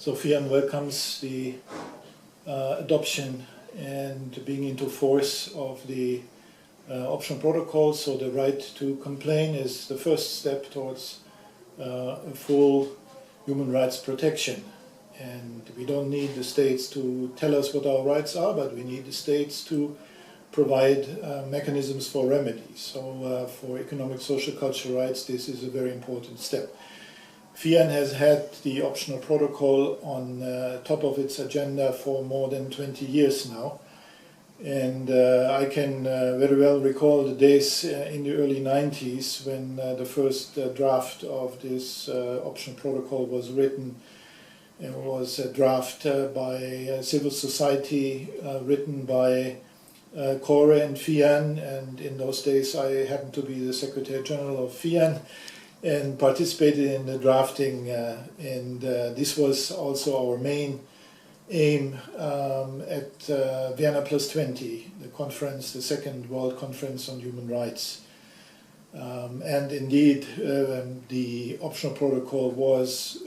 So FIAN welcomes the adoption and being into force of the optional protocol. So the right to complain is the first step towards a full human rights protection. And we don't need the states to tell us what our rights are, but we need the states to provide mechanisms for remedies. So for economic, social, cultural rights, this is a very important step. FIAN has had the optional protocol on top of its agenda for more than 20 years now. And I can very well recall the days in the early 90s when the first draft of this optional protocol was written. It was a draft by civil society, written by CORE and FIAN, and in those days I happened to be the Secretary General of FIAN and participated in the drafting, and this was also our main aim at Vienna Plus 20, the conference, the second World Conference on Human Rights. And indeed, the optional protocol was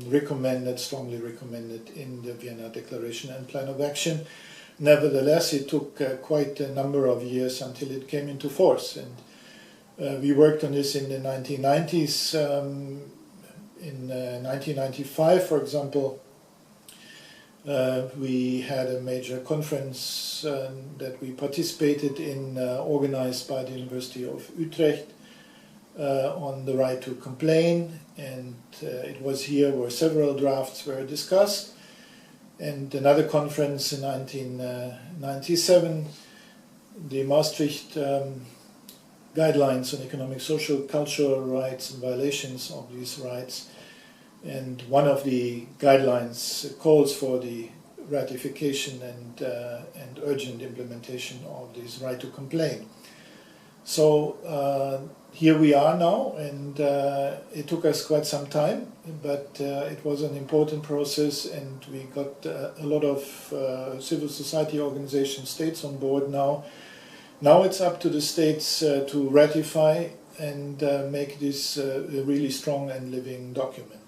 recommended, strongly recommended in the Vienna Declaration and Plan of Action. Nevertheless, it took quite a number of years until it came into force. And we worked on this in the 1990s. In 1995, for example, we had a major conference that we participated in, organized by the University of Utrecht, on the right to complain, and it was here where several drafts were discussed. And another conference in 1997, the Maastricht guidelines on economic, social, cultural rights and violations of these rights. And one of the guidelines calls for the ratification and urgent implementation of this right to complain. So here we are now, and it took us quite some time, but it was an important process, and we got a lot of civil society organizations, states on board now. Now it's up to the states to ratify and make this a really strong and living document.